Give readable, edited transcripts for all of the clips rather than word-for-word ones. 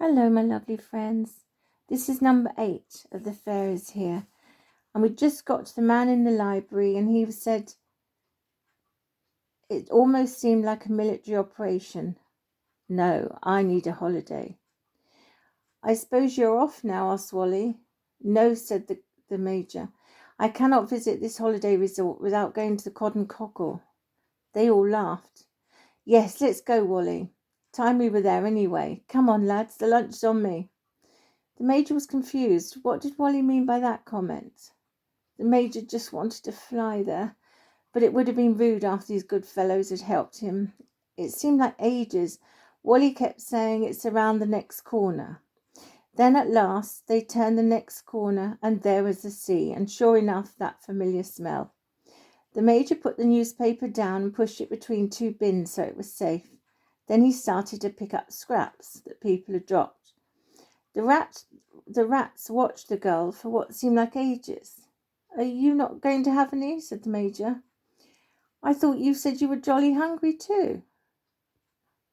Hello, my lovely friends. This is number 8 of the fairies here. And we just got to the man in the library, and he said it almost seemed like a military operation. No, I need a holiday. I suppose you're off now, asked Wally. No, said the Major. I cannot visit this holiday resort without going to the Cod and Cockle. They all laughed. Yes, let's go, Wally. Time we were there anyway. Come on, lads, the lunch's on me. The Major was confused. What did Wally mean by that comment? The Major just wanted to fly there, but it would have been rude after these good fellows had helped him. It seemed like ages. Wally kept saying it's around the next corner. Then at last they turned the next corner, and there was the sea, and sure enough that familiar smell. The Major put the newspaper down and pushed it between 2 bins so it was safe. Then he started to pick up scraps that people had dropped. The rats watched the girl for what seemed like ages. Are you not going to have any? Said the Major. I thought you said you were jolly hungry too.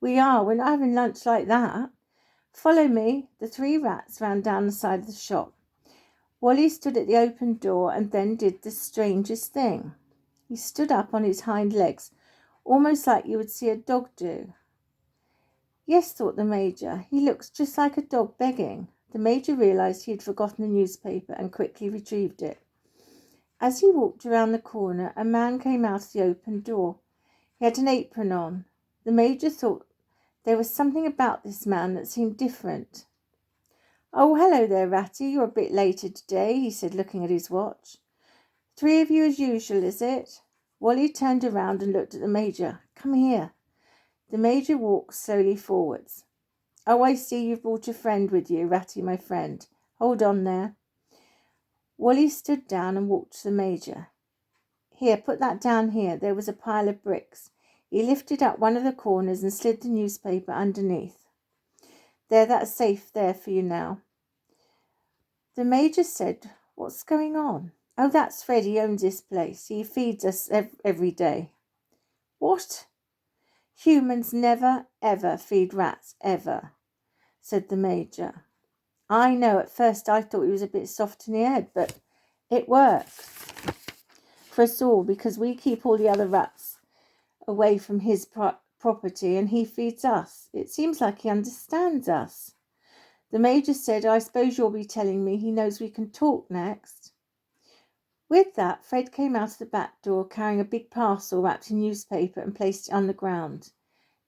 We are. We're not having lunch like that. Follow me. The 3 rats ran down the side of the shop. Wally stood at the open door and then did the strangest thing. He stood up on his hind legs, almost like you would see a dog do. Yes, thought the Major, he looks just like a dog begging. The Major realised he had forgotten the newspaper and quickly retrieved it. As he walked around the corner, a man came out of the open door. He had an apron on. The Major thought there was something about this man that seemed different. Oh, hello there, Ratty. You're a bit later today, he said, looking at his watch. 3 of you as usual, is it? Wally turned around and looked at the Major. Come here. The Major walked slowly forwards. Oh, I see you've brought a friend with you, Ratty, my friend. Hold on there. Wally stood down and walked to the Major. Here, put that down here. There was a pile of bricks. He lifted up one of the corners and slid the newspaper underneath. There, that's safe there for you now. The Major said, What's going on? Oh, that's Fred. He owns this place. He feeds us every day. What? Humans never, ever feed rats, ever, said the Major. I know, at first I thought he was a bit soft in the head, but it works for us all because we keep all the other rats away from his property and he feeds us. It seems like he understands us. The Major said, I suppose you'll be telling me he knows we can talk next. With that, Fred came out of the back door carrying a big parcel wrapped in newspaper and placed it on the ground.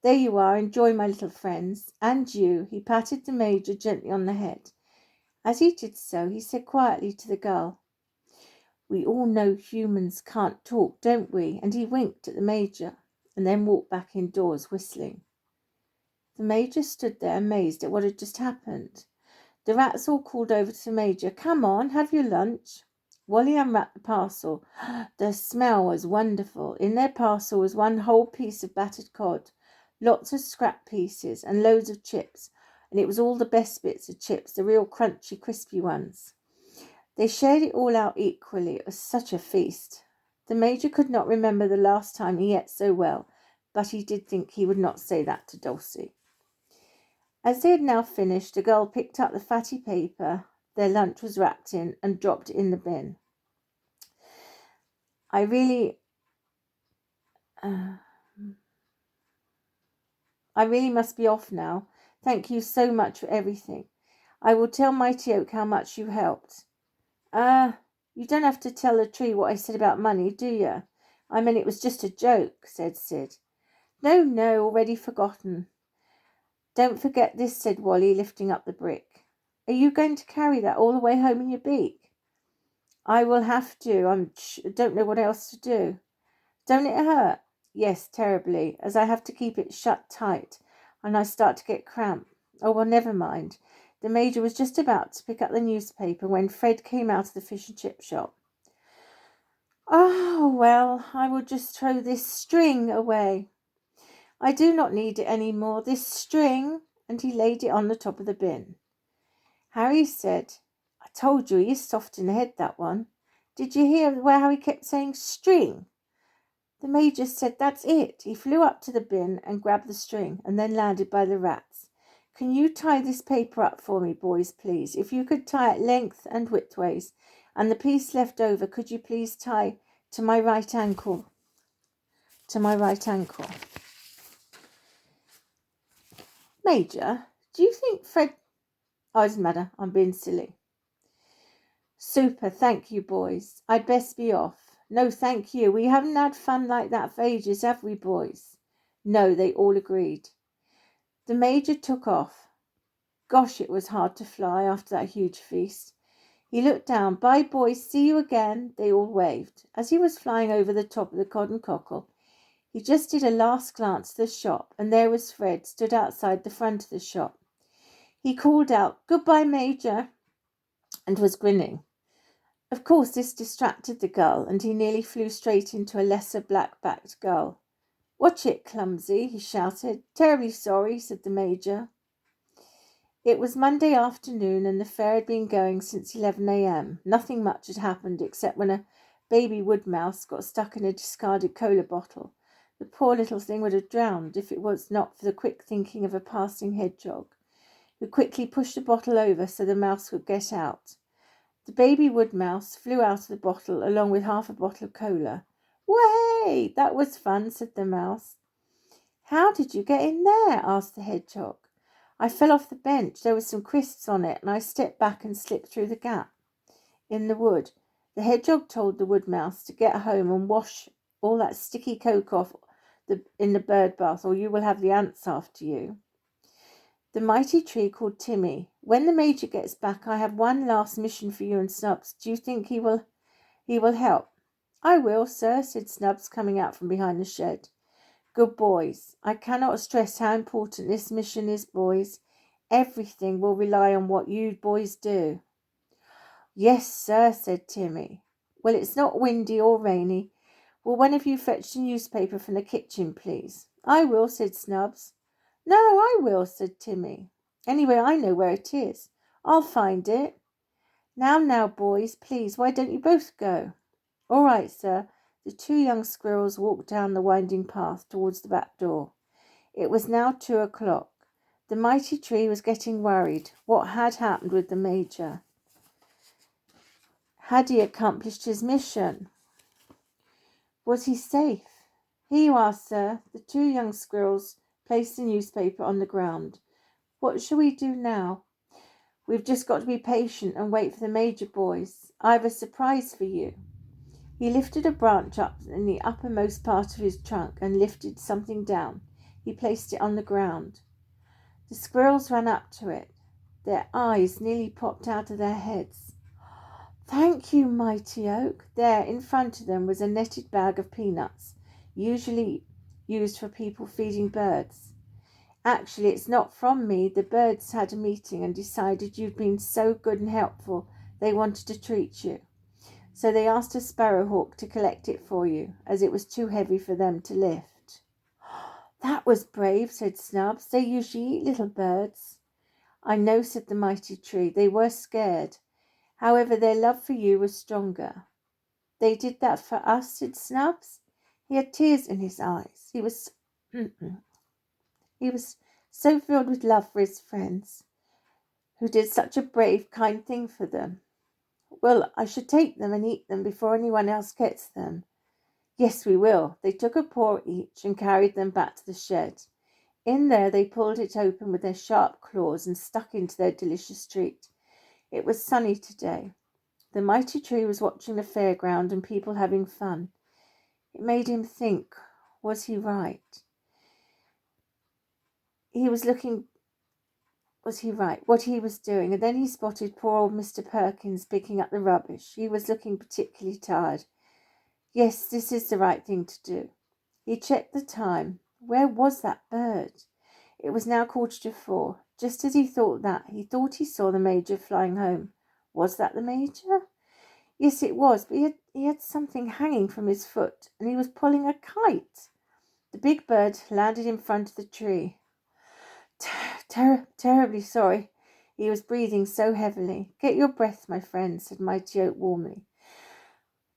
There you are, enjoy, my little friends. And you. He patted the Major gently on the head. As he did so, he said quietly to the girl, We all know humans can't talk, don't we? And he winked at the Major and then walked back indoors, whistling. The Major stood there amazed at what had just happened. The rats all called over to the Major, Come on, have your lunch. Wally unwrapped the parcel. The smell was wonderful. In their parcel was one whole piece of battered cod, lots of scrap pieces and loads of chips, and it was all the best bits of chips, the real crunchy, crispy ones. They shared it all out equally. It was such a feast. The Major could not remember the last time he ate so well, but he did think he would not say that to Dulcie. As they had now finished, the girl picked up the fatty paper their lunch was wrapped in and dropped it in the bin. I really must be off now. Thank you so much for everything. I will tell Mighty Oak how much you helped. You don't have to tell the tree what I said about money, do you? I mean, it was just a joke, said Sid. No, already forgotten. Don't forget this, said Wally, lifting up the brick. Are you going to carry that all the way home in your beak? I will have to. I don't know what else to do. Don't it hurt? Yes, terribly, as I have to keep it shut tight, and I start to get cramp. Oh, well, never mind. The Major was just about to pick up the newspaper when Fred came out of the fish and chip shop. Oh, well, I will just throw this string away. I do not need it any more, this string, and he laid it on the top of the bin. Harry said, I told you he is soft in the head, that one. Did you hear how he kept saying string? The Major said, That's it. He flew up to the bin and grabbed the string and then landed by the rats. can you tie this paper up for me, boys, please? If you could tie it length and widthways, and the piece left over, could you please tie to my right ankle? To my right ankle. Major, do you think Fred... Oh, it doesn't matter. I'm being silly. Super, thank you, boys. I'd best be off. No, thank you. We haven't had fun like that for ages, have we, boys? No, they all agreed. The Major took off. Gosh, it was hard to fly after that huge feast. He looked down. Bye, boys. See you again. They all waved. As he was flying over the top of the Cod and Cockle, he just did a last glance at the shop, and there was Fred, stood outside the front of the shop. He called out, "Goodbye, Major," and was grinning. Of course, this distracted the gull, and he nearly flew straight into a lesser black-backed gull. "Watch it, clumsy," he shouted. "Terribly sorry," said the Major. It was Monday afternoon, and the fair had been going since 11 a.m. Nothing much had happened, except when a baby wood mouse got stuck in a discarded cola bottle. The poor little thing would have drowned if it was not for the quick thinking of a passing hedgehog, who quickly pushed the bottle over so the mouse could get out. The baby wood mouse flew out of the bottle along with half a bottle of cola. "Way! That was fun," said the mouse. "How did you get in there?" asked the hedgehog. "I fell off the bench. There were some crisps on it, and I stepped back and slipped through the gap in the wood." The hedgehog told the wood mouse to get home and wash all that sticky coke off in the bird bath, or you will have the ants after you. The mighty tree called Timmy. "When the Major gets back, I have one last mission for you and Snubs. Do you think he will help?" "I will, sir," said Snubs, coming out from behind the shed. "Good boys. I cannot stress how important this mission is, boys. Everything will rely on what you boys do." "Yes, sir," said Timmy. "Well, it's not windy or rainy. Will one of you fetch the newspaper from the kitchen, please?" "I will," said Snubs. "No, I will," said Timmy. "Anyway, I know where it is. I'll find it." Now, boys, please, why don't you both go?" "All right, sir." The two young squirrels walked down the winding path towards the back door. It was now 2 o'clock. The mighty tree was getting worried. What had happened with the Major? Had he accomplished his mission? Was he safe? "Here you are, sir." The two young squirrels placed the newspaper on the ground. "What shall we do now?" "We've just got to be patient and wait for the Major, boys. I have a surprise for you." He lifted a branch up in the uppermost part of his trunk and lifted something down. He placed it on the ground. The squirrels ran up to it. Their eyes nearly popped out of their heads. "Thank you, mighty oak." There, in front of them, was a netted bag of peanuts, usually used for people feeding birds. "Actually, it's not from me. The birds had a meeting and decided you'd been so good and helpful they wanted to treat you. So they asked a sparrowhawk to collect it for you, as it was too heavy for them to lift." "That was brave," said Snubs. "They usually eat little birds." "I know," said the mighty tree. "They were scared. However, their love for you was stronger." "They did that for us," said Snubs. He had tears in his eyes. He was so filled with love for his friends, who did such a brave, kind thing for them. "Well, I should take them and eat them before anyone else gets them." "Yes, we will." They took a paw each and carried them back to the shed. In there they pulled it open with their sharp claws and stuck into their delicious treat. It was sunny today. The mighty tree was watching the fairground and people having fun. It made him think, was he right? Was he right, what he was doing? And then he spotted poor old Mr. Perkins picking up the rubbish. He was looking particularly tired. Yes, this is the right thing to do. He checked the time. Where was that bird? It was now 4:15. Just as he thought that, he thought he saw the Major flying home. Was that the Major? Yes, it was, but he had something hanging from his foot, and he was pulling a kite. The big bird landed in front of the tree. Terribly sorry." He was breathing so heavily. "Get your breath, my friend," said Mighty Oak warmly.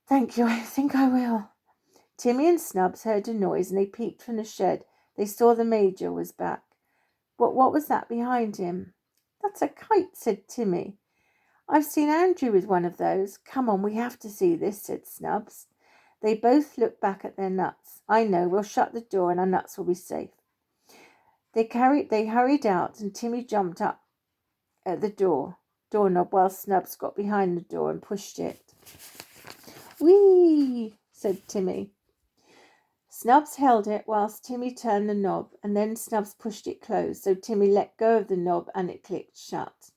"Thank you, I think I will." Timmy and Snubs heard a noise, and they peeped from the shed. They saw the Major was back. What was that behind him? That's a kite, said Timmy. I've seen Andrew with one of those. Come on, we have to see this, said Snubs. They both looked back at their nuts. I know, we'll shut the door and our nuts will be safe. They hurried out and Timmy jumped up at the doorknob while Snubs got behind the door and pushed it. Whee! Said Timmy. Snubs held it whilst Timmy turned the knob, and then Snubs pushed it closed, so Timmy let go of the knob and it clicked shut.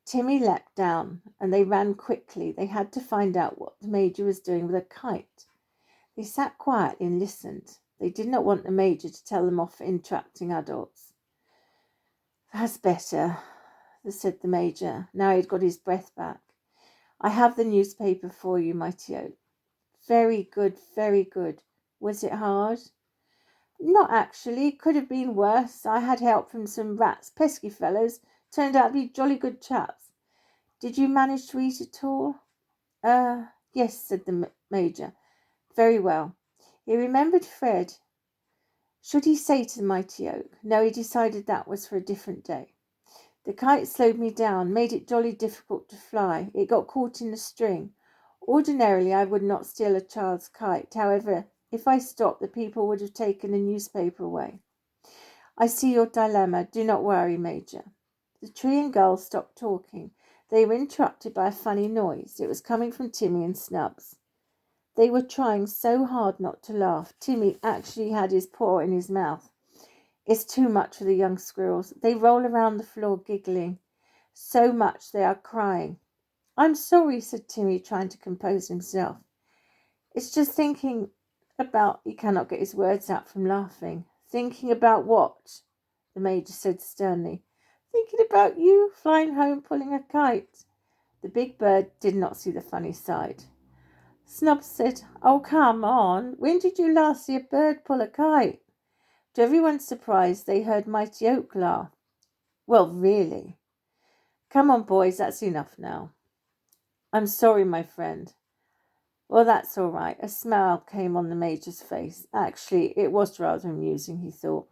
Timmy leapt down, and they ran quickly. They had to find out what the Major was doing with a kite. They sat quietly and listened. They did not want the Major to tell them off for interrupting adults. That's better, said the Major. Now he'd got his breath back. I have the newspaper for you, Mighty Oak. Very good, very good. Was it hard? Not actually. Could have been worse. I had help from some rats, pesky fellows. Turned out to be jolly good chaps. Did you manage to eat at all? Yes, said the Major. Very well. He remembered Fred. Should he say to the Mighty Oak? No, he decided that was for a different day. The kite slowed me down, made it jolly difficult to fly. It got caught in the string. Ordinarily, I would not steal a child's kite. However, if I stopped, the people would have taken the newspaper away. I see your dilemma. Do not worry, Major. The tree and girl stopped talking. They were interrupted by a funny noise. It was coming from Timmy and Snubs. They were trying so hard not to laugh. Timmy actually had his paw in his mouth. It's too much for the young squirrels. They roll around the floor giggling. So much they are crying. I'm sorry, said Timmy, trying to compose himself. It's just thinking about... He cannot get his words out from laughing. Thinking about what? The Major said sternly. Thinking about you flying home pulling a kite. The big bird did not see the funny side. Snubs said, Oh, come on. When did you last see a bird pull a kite? To everyone's surprise, they heard Mighty Oak laugh. Well, really. Come on, boys, that's enough now. I'm sorry, my friend. Well, that's all right. A smile came on the Major's face. Actually, it was rather amusing, he thought.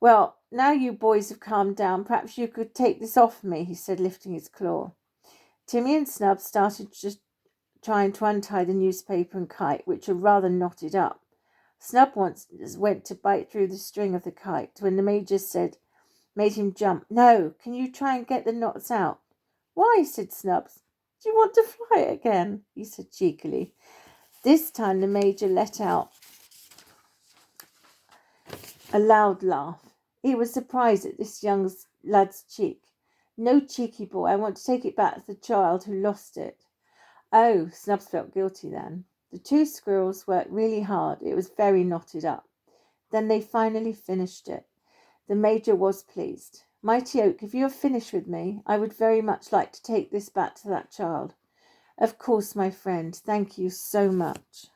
Well, now you boys have calmed down, perhaps you could take this off me, he said, lifting his claw. Timmy and Snubs started just trying to untie the newspaper and kite, which were rather knotted up. Snub once went to bite through the string of the kite when the Major made him jump. No, can you try and get the knots out? Why, said Snubs. Do you want to fly it again? He said cheekily. This time the Major let out a loud laugh. He was surprised at this young lad's cheek. No, cheeky boy, I want to take it back to the child who lost it. Oh, Snubs felt guilty then. The two squirrels worked really hard. It was very knotted up. Then they finally finished it. The Major was pleased. Mighty Oak, if you have finished with me, I would very much like to take this back to that child. Of course, my friend. Thank you so much.